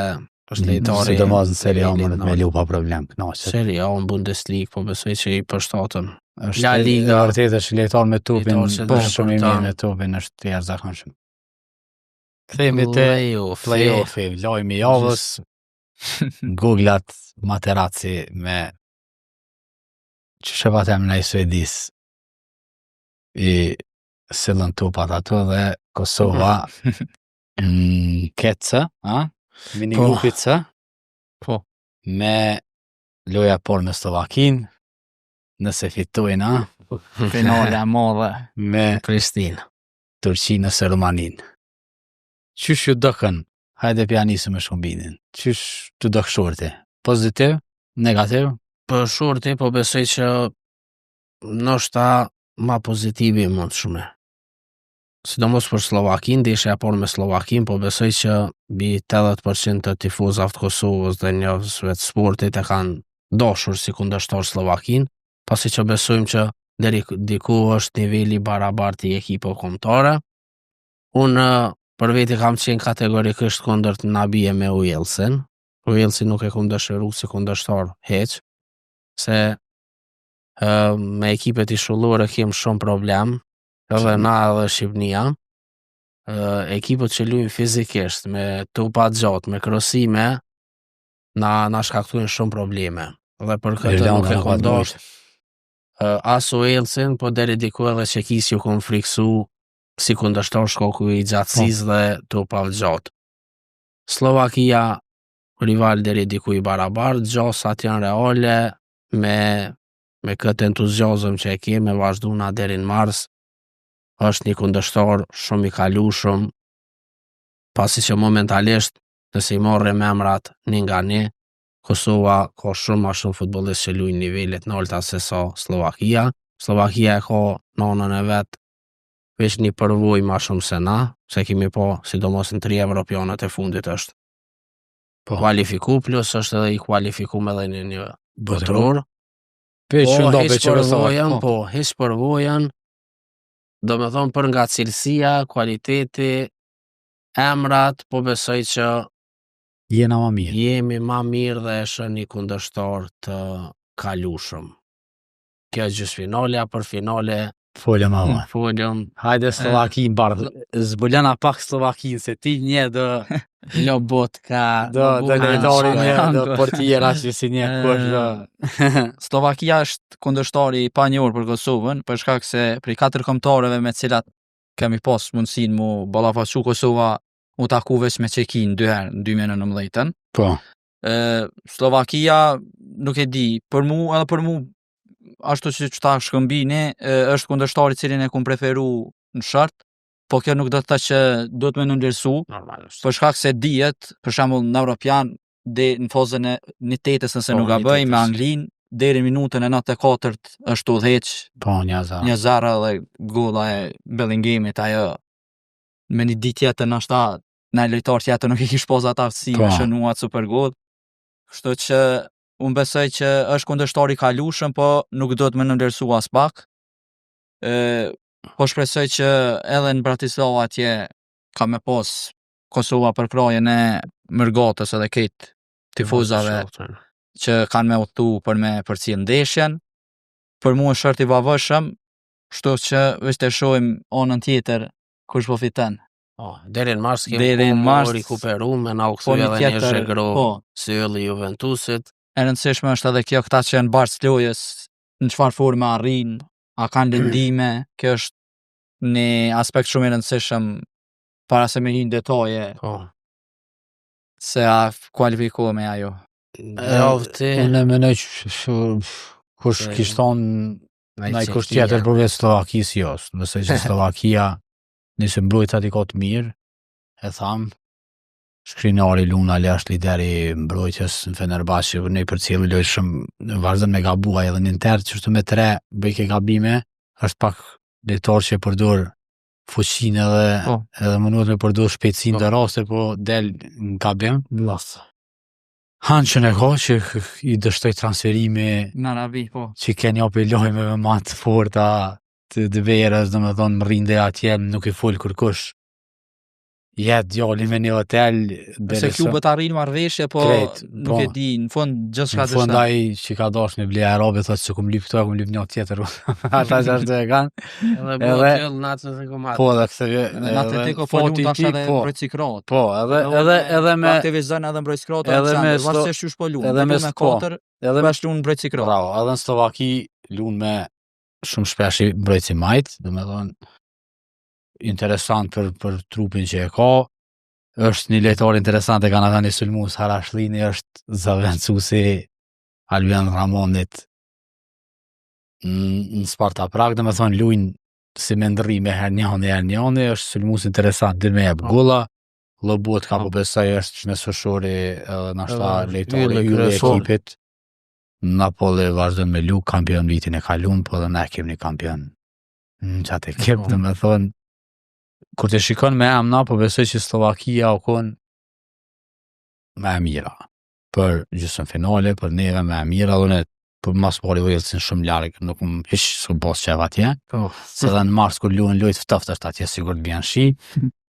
është lejtari. Sidomos në Serie A mundet me lu pa problem, kënaqet. Serie A në Bundesliga po besoj se i përshtatën. La Liga vërtet është lejtar me topin, po shumë i mirë me topin, është të jashtëzakonshëm. Kthehemi te play-offi, lojmi i javës. Googlat Materazzi me që shëvatem në i Suedis i sillën topat ato dhe Kosova Kecë, mini grupicë me loja por me Slovakin, nëse fitojnë, finale e madhe me Prishtinë, Turqinë ose Rumanin. Qysh ju dëkën? Hajde pianisë me shkombinin. Qysh të dëkë shorti? Pozitiv? Negativ? Për shorti po besoj që ndoshta ma pozitivi mund shumë. Sidomos për Slovakin, ndeshja e parë me Slovakin, po besoj që mbi 80% të tifozave të Kosovës dhe njerëzve të sportit e kanë dashur si kundërshtar Slovakin, pasi që besojmë që deri diku është niveli barabartë i ekipave kombëtare. Unë për veti kam qenë kategorikisht kundër të nabije me Walesin. Walesi nuk e kam dëshiru si kundërshtar heq, se me ekipet i shullore kem shumë problem, edhe na edhe Shqipnia. Ekipet që luajnë fizikisht, me tupa gjatë, me krosime, na shkaktojnë shumë probleme. Dhe për këtë nuk e kam dashur as Walesin, po deri diku edhe Çekisë ju kam friksu si kundërshtar shkaku i gjatësisë dhe tupave gjatë. Slovakia rival deri diku i barabartë, gjasat janë reale, me këtë entuziazëm që e kemi me vazhduna deri në mars, është një kundërshtar shumë i kalueshëm, pasi që momentalisht nëse i marrim emrat një nga një, Kosova ka shumë ma shumë futbollistë që luajnë nivelet nalta se sa Slovakia. Slovakia ka nënën e vet veç një përvojë ma shumë se na, se kemi pa sidomos në 3 evropianët e fundit është kualifiku, plus është edhe i kualifikuar edhe në një botror. Hiç përvojën, do me thonë për nga cilësia, kualiteti, emrat, po besoj që jemi ma mirë dhe është një kundërshtar të kalueshëm. Kjo është gjysmëfinale, për finale folëm ama. Hajde Slovakin bardhë. Zbulana pak Slovakin, se ti një do Lobotka, do lejtari një do portiera që si një kush. Slovakia është kundërshtari i panjohur për Kosovën, për shkak se prej 4 kombëtarëve me të cilat kemi pas mundësinë mu ballafaqu Kosova u taku veç me Çekin 2 herë në 2019. Po. Slovakia nuk e di, për mu ashtu që ta shkëmbini, është kundërshtari i cilin e kum preferu në shart, po kjo nuk do të thotë që do të më ndërsu, për shkak se dihet, për shembull në Europian, në fazën e 1/8 nëse nuk gaboj me Anglin, deri në minutën e 94 është udhëheq. Po, 1-0 dhe golla e Bellinghamit ajo me një ditë tjetër ndoshta në lojtar tjetër nuk i kish pas ata aftësi me shënuat super gol. Kështu që unë besoj që është kundërshtar i kalueshëm, po nuk do të më ndërsu as pak. Po shpresoj që edhe në Bratislava atje ka me pas Kosova për krajën e mërgatës edhe këtë tifuzave që kanë me udhëtu për me përcjell ndeshjen. Për mua është shërt i pavëshëm, kështu që veç të shohim anën tjetër kush po fiton. Deri në mars kemi rikuperu me na u kthy edhe një zhegro sylli Juventusit. E rëndësishme është edhe kjo këta që janë barës lojës, në çfarë forme arrin, a kanë lëndime, kjo është një aspekt shumë i rëndësishëm para se me hinë detaje se a kualifikohet me ajo. Unë mendoj kush kishte thonë ndaj kush tjetër përveç Slovakisë jos, nëse që Slovakia nëse mbrojtët i ka të mirë, e tham, Shkrinari Luna është lideri mbrojtjes në Fenerbahçe, ne për cilë lojë shumë vazhdon me gabua edhe në Inter, që shtu me 3 bëjke gabime, është pak lojtar që përdor fuqinë edhe mënot me përdor shpejtësinë të raste, po del në gabim. Hanqën e ka që i dështoj transferimi në Arabi, që keni api lojmeve ma të forta të dëverës, dhe me thonë më rinde atje, nuk i folë kërkush. Jetë djali me një hotel. Se klubët arrin marrëveshje, po nuk e di, në fund gjithë shka dështa. Në fund ai që ka dash me ble Arabe, thotë që kum lyp këto, kum lyp një tjetër. Ata që është e kanë. Edhe natës e kumat. Po, dhe këse në Atletico folun tash edhe mbrojtësikrat. Po, edhe me aktivizon edhe mbrojtësikrat, varësisht që shpolun. Edhe me 4, edhe me shlun mbrojtësikrat. Bravo, edhe në Slovaki lun me shumë shpesh i mbrojtësi majt, dhe me thonë interesant për trupin që e ka, është një lojtar interesant e kanë ata një sulmues Harashlini, është zaventësuesi Albion Ramonit në Sparta Prag, dhe me thonë luajn si me ndrri me Hernjani, është sulmues interesant, dhe me jep golla, Lobotka po besoj është mesoshori edhe nashta lojtari i ekipit. Napoli vazhdon me luk, kampion vitin e kalun, po dhe ne kemi një kampion në qatë ekip, dhe me thonë kur të shikon me emna, po besoj që Slovakia o konë me e mira. Për gjysmë finale, për neve me e mira, dhe ne për mas pari Walesin shumë larg, nuk më hiç s'u bos qef atje. Po. Se dhe në mars kur luajn lojë të ftoftë është atje sigurt bjen shi.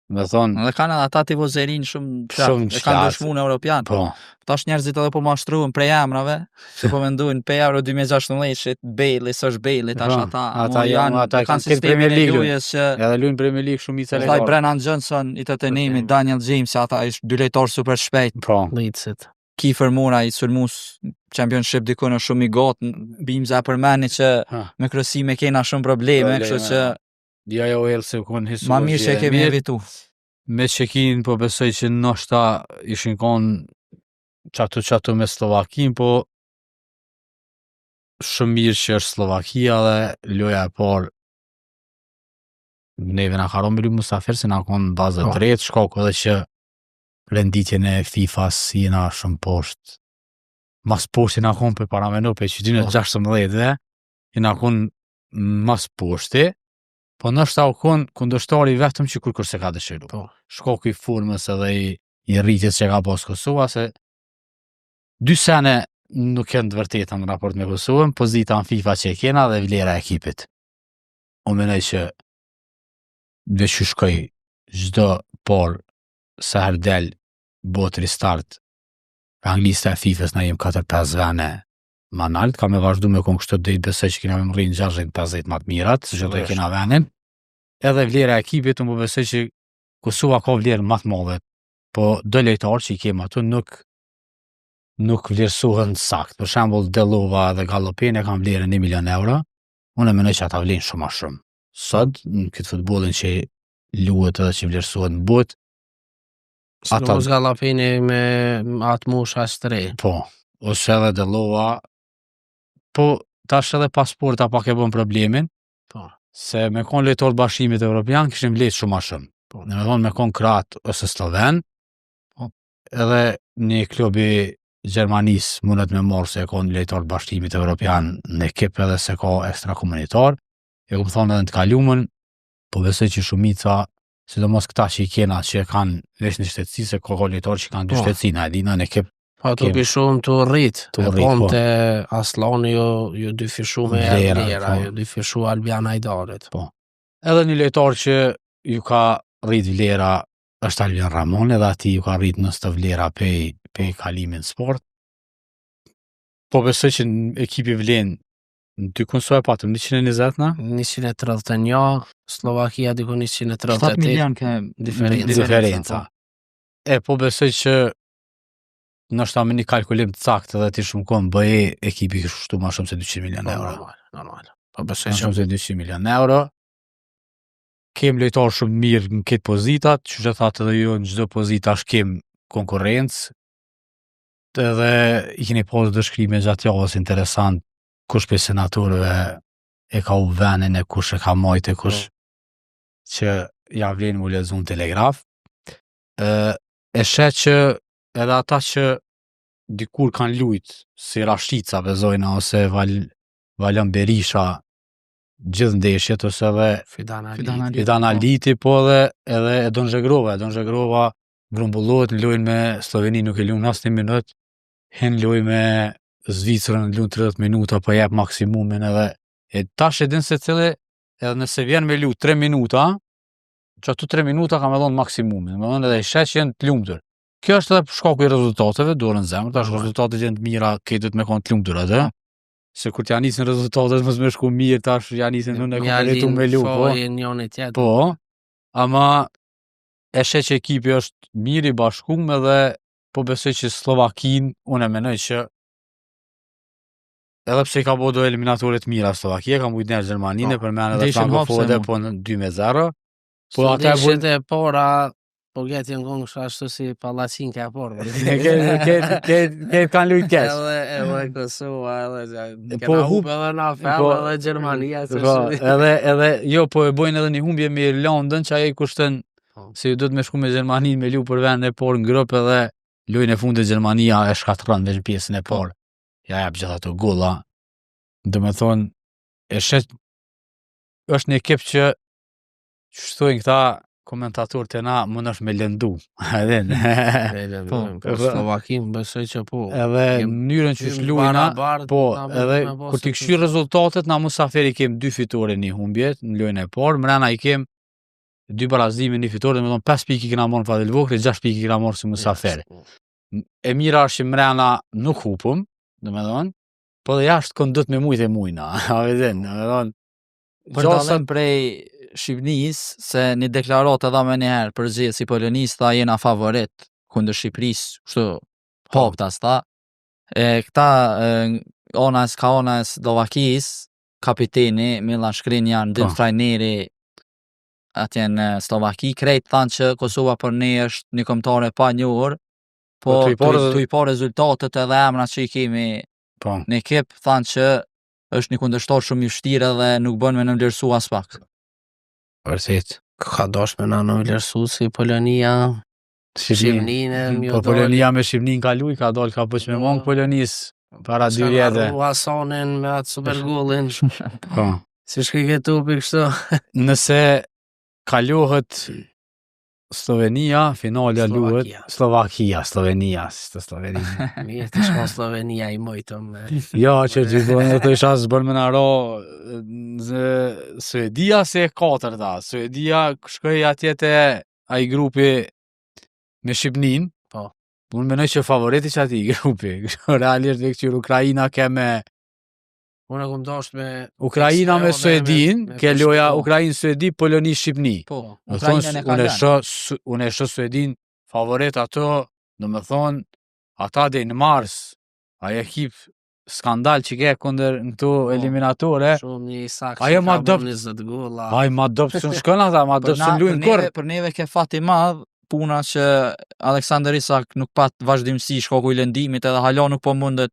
Me thonë, Dhe kanë ata tifozerin shumë Shumë e kanë qartë. dëshmuar në Europian. po, Tash njerëzit edhe po mashtruhen prej emrave, se po mendojnë pe Euro 2016 Bale, s'është Bale, tash Po, ata ata janë- ata kanë kanë sistemin Premier e League lojës që edhe luajn Premier League shumë i thaj celë. Brennan Johnson i Tottenhamit, Okay. Daniel James, ata është dy lojtar super shpejt. Po, Leedsit. Kiefer Moore i sulmus Championship diku në shumë i gotë, bimza përmeni që ha, me kryesime kena shumë probleme, kështu që ja jo Walesi kon hisu. ma mirë që e kemi evitu. Me Çekin po besoj që ndoshta ishin kon çatu me Slovakin, po shumë mirë që është Slovakia dhe loja e parë neve na ka rënë me musafir se na kon bazë Po. drejt, shkaku edhe që renditjen e FIFA-s jena shumë poshtë. Mas poshtë na kon për para meno për qytetin e Po. 16 jena kon mas poshtë, po ndoshta u kon kundërshtari vetëm që kur se ka dëshiru. Po. Shkaku i formës edhe i rritjes që ka pas Kosova, se 2 sene nuk janë të vërteta në raport me Kosovën, pozita në FIFA që e kena dhe vlera e ekipit. Unë menoj që dhe që shkoj çdo por sa herë del bot restart anglista e FIFA-s na jem 4-5 vene ma nalt, ka me vazhdu me kon kështu dhe i besoj që kena me më rrinë 60-50 ma të mirat, se që do i kena venin. Edhe vlera e ekipit, unë po besoj që Kosova ka vlerë ma të madhe, po do lojtarë që i kemë ato nuk vlerësohen sakt. Për shembull Delova dhe Galopene kanë vlerën 1 milion euro. Unë mendoj që ata vlen shumë ma shumë. Sot në këtë futbollin që luhet edhe që vlerësohet në botë, Ata mos Galapini me atë mush as tre. po, ose edhe Delova, po tash edhe pasporta pak e bën problemin, Po. se me kon lojtar të Bashkimit Evropian kishin vlerë shumë ma shumë. Po. Në me thonë me kon Kroat ose Sloven, po, edhe një klubi Gjermanis mundet me marrë se e ka një lojtar të Bashkimit Evropian në ekip edhe se ka ekstra komunitar. E ku më thonë edhe në të kalumën, po besoj që shumica, sidomos këta që i kena që e kanë vesh në shtetësi, se ka lojtar që kanë dy Po. shtetësi në Adina në ekip. Po ato Kemi. shumë të rrit. Të E rrit, po. Ponte Aslani ju dy fishu me Vlera, Vlera, po. ju dy fishu Albian Hajdarit. Edhe një lojtar që ju ka rrit vlera është Albion Ramon, edhe ati ju ka rrit në të vlera pe kalimin sport. Po besoj që në ekipi vlen në dy konso e patëm 120 na? 131, Slovakia diku 7 138. milion ke Diferenca. Po besoj që nështë me një kalkulim të cakt edhe ti shumë kohë bëje ekipi kështu ma shumë se 200 milion euro. Normal. Po besoj Ma që shumë se 200 milion euro. Kem lojtarë shumë mirë në këtë pozitat, që që thatë edhe jo në çdo pozita është kem konkurencë, edhe i keni posë dëshkrime gjatë javës interesant, kush për senatorëve e ka u venin e kush e ka majtë e kush që ja vlenë mu lexuar në telegraf. E shet që edhe ata që dikur kanë lujt, si Rashica bezojna, ose Valon Berisha, gjithë ndeshjet, ose edhe Fidan Fidan Ali. Fidan Aliti, po edhe Edon Zhegrova grumbullohet në lojnë me Sloveni, nuk e lunë as 1 minut, hen lojnë me Zvicrën, lunë 30 minuta, po jep maksimumin edhe, e tash e din se cili, edhe nëse vjen me lu 3 minuta, që ato 3 minuta ka me dhonë maksimumin, me dhonë edhe i shetë që jenë të lumëtur. Kjo është edhe shkaku i rezultateve, dorën zemër, tash rezultatet jenë të mira, këtë me konë të lumëtur atë, se kur t'ja nisin rezultatet mos me shku mirë, tash ja nisin në kompletu me lu, po. Njoni tjetër. Po, ama e shet që ekipi është mirë i bashkum edhe po besoj që Slovakin, unë e menoj që edhe pse i ka bodo eliminatorit mira Slovakia, ka mujt nërë Gjermanine, për men edhe Ndeshjen Frankofode, hapse, po në 2-0. Po Po ata e bujnë, e para, po gjetë jenë gongë ashtu si Pallacin ka porë. këtë kanë lujt keq. Edhe Kosova, edhe Po, kena hup edhe na fel, po, edhe Gjermania. Po, edhe jo, po e bojnë edhe një humbje me Irlandën, që aje kushten Po. se ju do të me shku me Gjermanin me lu për vend e por në grupë edhe lojnë e fundit Gjermania e shkatron veç pjesën e por. Ja jap gjitha ato golla. Do me thonë, e shet është një ekip që shtojnë këta komentatorët e na më nësh me lëndu. Edhe Po Slovakin besoj që po. edhe mënyrën që shlujna, po, edhe kur t'i këshy rezultatet, na musafiri kem 2 fitore, 1 humbje në lojën e parë, mrena i kem 2 barazime, 1 fitore, me thonë 5 pikë i kena marrë në Fadil Vokri, 6 pikë i kena marrë si musafiri. E mira është që mrena nuk hupëm, do me thonë, po dhe jashtë këndët me mujt e mujna, a vedin, do me thonë. Për dallim prej Shqipënis, se një deklarat edhe me njëherë për gjithë si Polonis, tha jena favorit kundër Shqipëris, kështu hoptas ta. Këta ona e Slovakis, kapiteni Milan Skriniar, ndër trajneri atje në Slovaki, krejt thanë që Kosova për ne është një kombëtare pa njohur, po tu i pa rezultatet edhe emrat që i kemi në ekip, thanë që është një kundërshtar shumë i vështirë dhe nuk bën me në vlerësu as pak. Vërtet, ka dosh me na në vlerësu si Polonia, Shqipninë, po Polonia me Shqipnin ka luj, ka dal ka bëq me mangë Polonis para 2 vjetë. Hasanin me atë supergollin. Po. Si shkike tupi kështu. Nëse kalohet Slovenia, finalja luhet Slovakia, Slovenia. Mirë të shko Slovenia i mojtëm. Ja, që gjithmonë të isha zbën me naro Suedia se e 4-ta. Suedia shkoj atje te ai grupi me Shqipnin. Po. Unë menoj që favoriti që ati grupi. Realisht dhe këqyr Ukraina ke me Unë e kom dasht me Ukraina me Suedin, ke loja Ukrainë-Suedi, Poloni-Shqipni. Po, Ukraina unë e shë Suedin favorit ato, do me thonë, ata dhe në Mars, a ekip skandal që ke kundër në këto eliminatore, shumë një sak që ka bëm 20 golla. Aj ma dopë së në shkën ata, ma dopë së në lujnë kërë. Për neve ke fati madh, puna që Aleksandar Isak nuk pat vazhdimësi shkaku i lëndimit edhe hala nuk po mundet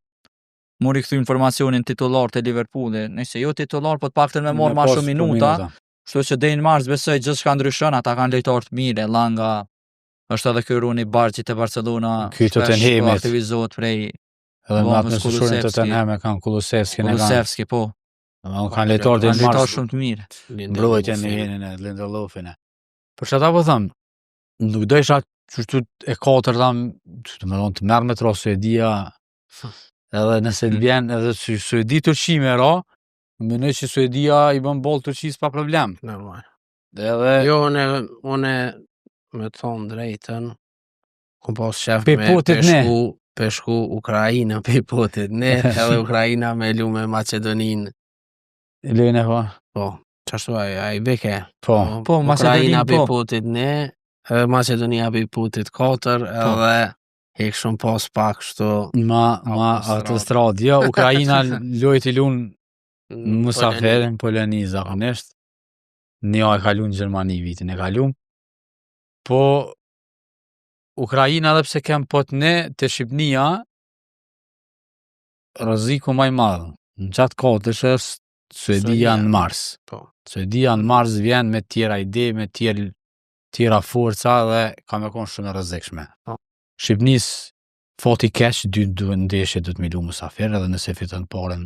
mori këtu informacionin titular të Liverpoolit, nëse jo titular, po të paktën me morë ma shumë minuta, kështu që deri në Mars besoj gjithë shka ndryshon, ata kanë lojtarë të mirë, Langa, është edhe ky Runi Barçi të Barcelona, ky Tottenhamit aktivizohet prej edhe me atë mesoshurin të Tottenhamit kanë Kulusevski, po. Kanë lojtarë deri në Mars shumë të mirë. Mbrojtjen në jenin e Lindelofin. Për çata po them, nuk do isha çështu e 4-ta, do të thonë të merr me Suedia. Edhe nëse të vjen edhe Suedi Turqi me ra, mendoj që Suedia i bën boll Turqisë pa problem. Normal. Edhe jo unë me thonë drejtën, kom pas shef me peshku Ukrajina pe potit ne, edhe Ukrajina me lu me Macedoninë. Lejnë po. Po, çashtu ai beke. Po, Ukrajina pe potit ne, edhe Macedonia pe potit 4, edhe hek shumë pas pak kështu ma autostrad. Jo, Ukrajina lojt i lunë musafer në Poloni zakonisht. Një e kalun në Gjermani vitin e kalun. Po Ukrajina edhe pse kem pot ne të Shqipnia rreziku më i madh. Në qatë kohë është Suedia në Mars. Po. Suedia në Mars vjen me tjera ide, me tjera forca dhe ka me konë shumë rrezikshme. Po. Shqipnis fati keq 2 ndeshje do të me lu musafir edhe nëse fiton parën.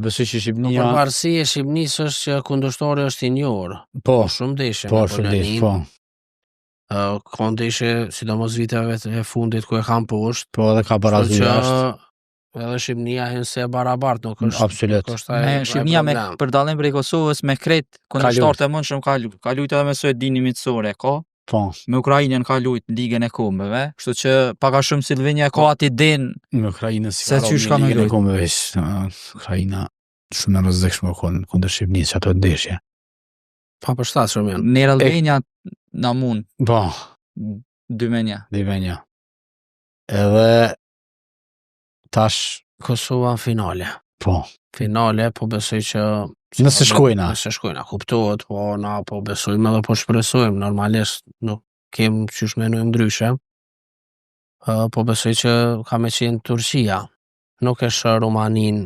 Besoj që Shqipnia për varësi e Shqipnis është që kundërshtari është i njohur. Po, shumë ndeshje. Po, shumë ndeshje, po. Ka ndeshje, sidomos viteve e fundit ku e kanë poshtë. Po, edhe ka barazu jashtë. Edhe Shqipnia hyn se barabart nuk është. Absolut. Shqipnia me për dallim prej Kosovës me krejt kundërshtarët e mundshëm ka luajtur edhe me Suedin miqësore, ka. Po. Me Ukrainën ka luajtur ligën e kombëve, kështu që pak a shumë Silvinia ka atë den me Ukrainën se çysh ka me ligën e kombëve. Ukraina shumë rrezikshme kundër Shqipnisë ato ndeshje. Pa përshtatshëm janë. Në Albania na mund. Po. Dymenja. Edhe tash Kosova në finale. Po. Finale, po besoj që Nëse shkojna, kuptohet, po na po besojmë edhe po shpresojmë, normalisht nuk kem qysh menojmë ndryshe. Po besoj që ka me qenë Turqia. Nuk e shë Romanin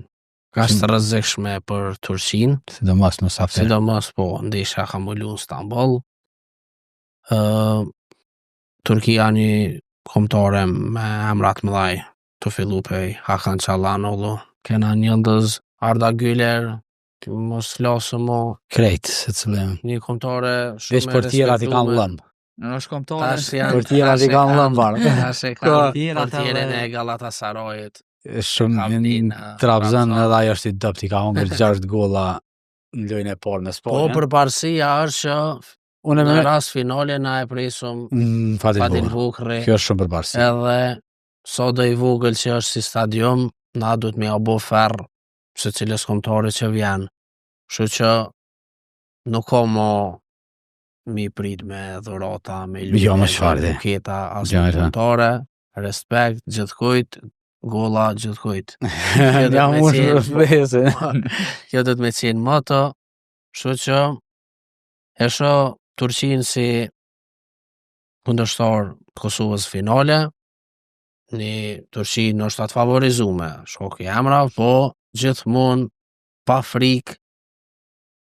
ka së rrezikshme për Turqinë. Sidomos në safte. Sidomos, po, ndeshja ka mbullu në Stamboll. Turqia një kombëtare me emrat mëdhaj të fillu prej Hakan Çalhanoğlu, Kenan Yıldız, Arda Güler, mos flasë mo Krejt, se cilën. një kombëtare shumë Veç portierat i kanë lëmë. Në është kombëtare. Tash janë Portierat i kanë lëmë barë. Tash e kanë Portierat portierin edhe- e Galatasarayit. Shumë Kavlin, në Trabzon Trabzon. edhe ajo është i dopt, i ka hongër 6 golla në lojën e parë me Po Spanjën. përparësia është që Unë në me rast finale na e presum Fadil Fadil Vukri. Vukri Kjo është shumë përparësi. edhe sa do i vogël që është si stadium, na duhet me abo ferr se cilës kombëtare që vjen. Kështu që nuk ka mo mi prit me dhurata, me Jo, më çfarë dhe. buketa as Jo, me më kombëtare, respekt gjithkujt, golla gjithkujt. Ja me më qenë- shpresë. Kjo do të me qenë moto, kështu që e shoh Turqinë si kundërshtar të Kosovës finale, një Turqi nështë atë favorizume, shok i emra, po gjithmonë pa frikë,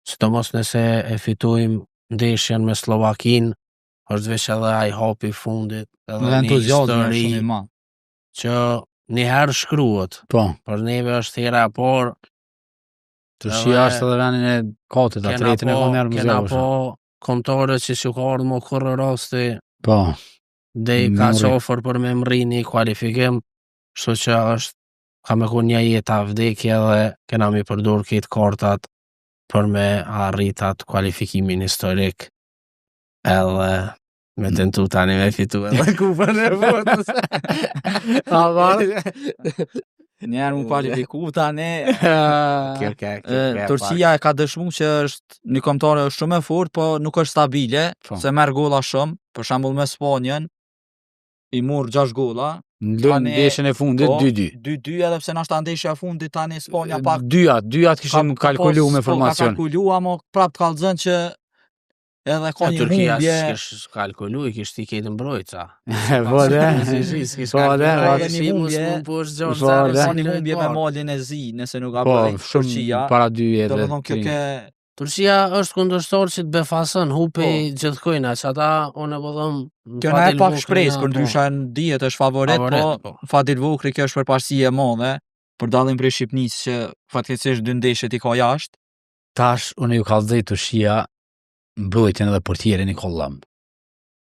sidomos nëse e fitojmë ndeshjen me Slovakin, është veç edhe ai hapi i fundit, edhe Dhe një entuziazmi është histori shumë i madh. që njëherë shkruhet, Po, për neve është hera e parë. Turqia është edhe vendin e katërt, atë tretën e kanë merë kena muzeu. po kombëtare që s'ju ka ardhur më kurrë rasti Po, dhe i ka Mori. qofër për me mri një kualifikim, kështu që është ka me kun një jetë a vdekje dhe kena mi përdur këtë kartat për me arrit atë kualifikimin historik edhe me tentu tani me fitu edhe kupën e botës. a varë? Njerë mu kualifiku tani. Turqia Turqia e ka dëshmu që është një kombëtare është shumë e fortë, po nuk është stabile, Po. se merr golla shumë, për shembull me Spanjën i mor 6 golla, Në Tani- ndeshjen e fundit po, 2-2. 2-2 edhe pse na ndeshja e fundit tani Spanja pak Dyat kishim kalkulu me formacion. Ka kalkulu, ama prap të kallëzën që edhe ka një Turqia humbje. s'kish kalkulu, i kish ti këtë mbrojtësa. Po dhe. Po dhe. Po Ka një humbje me malin e zi, nëse nuk ka Po, bëj shumë Turqia. para 2 Do edhe. të thonë kjo ke Turqia është kundërshtar që të befasën, hupi gjithkujna, që ata, unë e po thëmë... kjo na e pak shpresë, për ndryshe në dihet është favorit, po Fadil Vukri kjo është përparësi e madhe, për dallim prej Shqipnisë që fatkeqësisht dy ndeshjet i ka jashtë. Tash, unë ju kallëzoj Turqia mbrojtjen edhe portierin i ka lëm.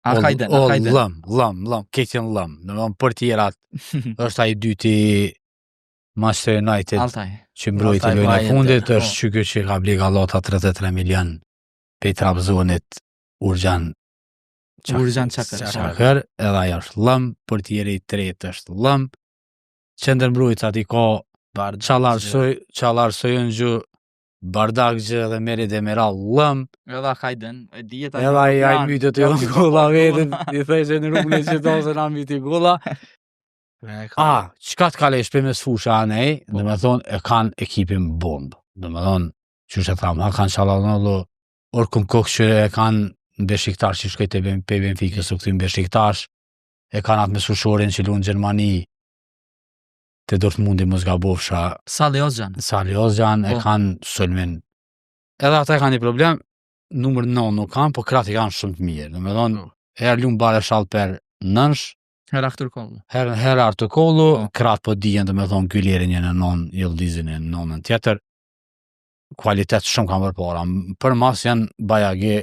Arkajden. Lëm, keqen lëm. Domethënë portierat është ai dyti Manchester United Altaj. që mbrojti Altaj lojën e Bayern, fundit po. është që që ka blie gallata 33 milion pe Trabzonit Urxhan Urxhan Çakër. Çakër, edhe ajo është lëm, portieri i tretë është lëm. Qendërmbrojtësat i ka Çalar Soyuncu, Bardakçı dhe Meri Demiral lëm. Edhe Arkajden, e dihet Edhe ai mytet jo golla vetën, i thëshë në rrugën e qytetit na myti golla. Çka të kalesh për mes fusha anej, domethënë e kanë ekipin bomb. Domethënë, çu e tham, kanë Çalhanoğlu, Orkun Kokçu e kanë në Beşiktaş që shkoi te Benfica së kthyn Beşiktaş. E kanë atë mesueshorin që luan në Gjermani. Te Dortmundi mos gabofsha. Salih Ozcan. E kanë Sulmin. Edhe ata kanë një problem, numër 9 nuk kanë, po krati kanë shumë të mirë. Domethënë, herë luan bare shall per nënsh, Herë Artur Kollu. herë Artur Kollu, krat po dijen domethënë Gyllerin një në 9, Yıldizin në 9 tjetër. Kualitet shumë kanë përpara. Për mas janë Bajagi,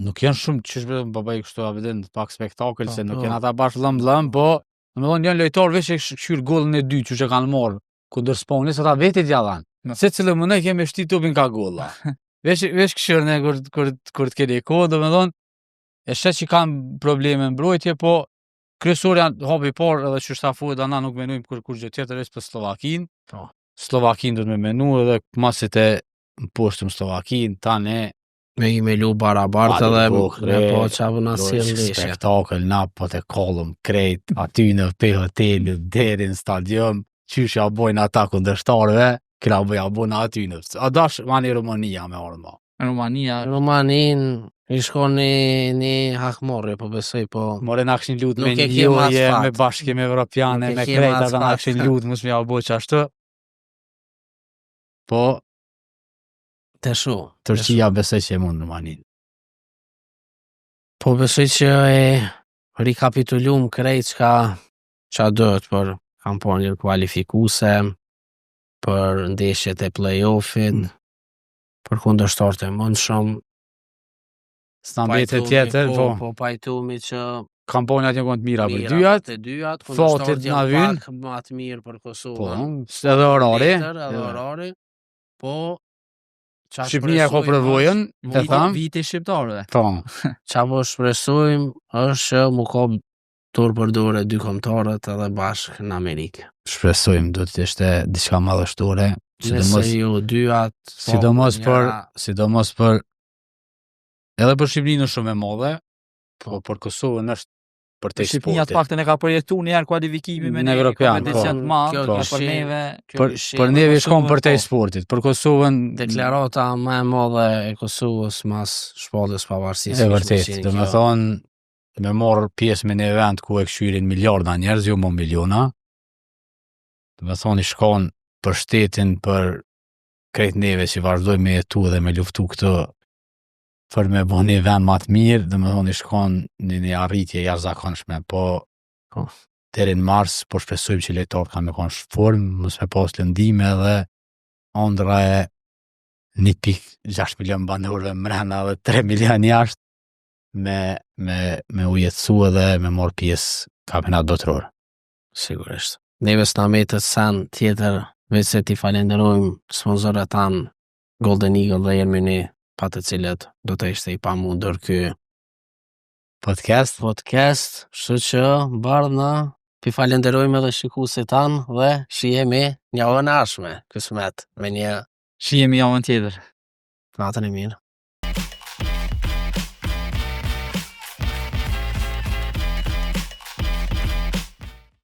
nuk janë shumë çish vetëm babai kështu a vjen pak spektakël se nuk janë ata bash lëm, po domethënë janë lojtarë veç e kshir gollin e dytë që kanë marrë kundër Spanjës, ata vetë gjallan. Secili më ne kemi shtit topin ka golla. Veç kshirën e kur të keni kohë, domethënë e shet që kanë probleme mbrojtje, po kryesor janë hapi i parë edhe që shtafuet ana nuk menojmë kur gjë tjetër veç për Slovakin. Slovakin do të më menu edhe masit e poshtëm Slovakin, tani me i me lu barabartë dhe me po qabë në si ndeshje. Spektakël, na po të kollëm krejt, aty në pe hotelit, deri në stadion, qysh ja bojnë ata kundërshtarëve, këna bëja bojnë aty në. A dash mani Romania me orma. Romanin i shkon një hakmorje, po besoj, po... More na këshin lutë me Nuk e një kem joje, as fat. me bashkime evropiane, Nuk e me kem krejta as dhe na fat. këshin lutë, mos me ja bo që ashtu. Po, Të shu. Turqia besoj që e mund Romanin. Po besoj që e rikapitulum krejt qa dët për kampanjën kualifikuse, për ndeshjet e play-offit, për kundërshtarët e mundshëm. S'na mbetet tjetër, po. Po pajtumi që Kampanjat janë të mira për mira dyat. të dyat, fatit kundërshtarët na janë vyn. pak më të mirë për Po, Kosovën. edhe orari. Edhe orari. Po qa Shqipnia ka shpresojmë përvojën, e tham. Viti shqiptarëve. Po. qa po shpresojmë është që mu ka dorë për dorë dy kombëtarët edhe bashkë në Amerikë. Shpresojmë do të ishte diçka madhështore, Nëse ju dyat sidomos për edhe për Shqipërinë është shumë e madhe, po për Kosovën është për te Shqipëria të sportit. paktën e ka përjetu një herë kualifikimi me Në një Evropian, kompeticion të madh, Kjo po kishim- për neve Për neve shkon për te po. sportit, për Kosovën deklarata më e madhe e Kosovës mas shpalljes pavarësisë. e vërtet, do me thonë me marrë pjesë me një event ku e këshyrin miliarda njerëz, jo më miliona, do me thonë i shkon për shtetin, për krejt neve që vazhdojmë me jetu dhe me luftu këtë për me bo një vend ma të mirë, dhe me thonë i shkon një arritje jashtëzakonshme, po deri në mars, po shpresojmë që lejtarët kanë me konë formë, mos me pas lëndime dhe ëndra e 1.6 milion banorëve mrena dhe 3 milion jashtë me ujetësu edhe me marrë pjesë kampionat botëror. Sigurisht. Neve s'na metet sen tjetër, veç se ti falenderojmë sponsorët tanë Golden Eagle dhe Jermini, pa të cilët do të ishte i pamundur ky Podcast, kështu që bardhë pi falenderojmë edhe shikuesit tanë dhe shihemi një javën e ardhshme, kismet me një Shihemi javën tjetër. natën e mirë.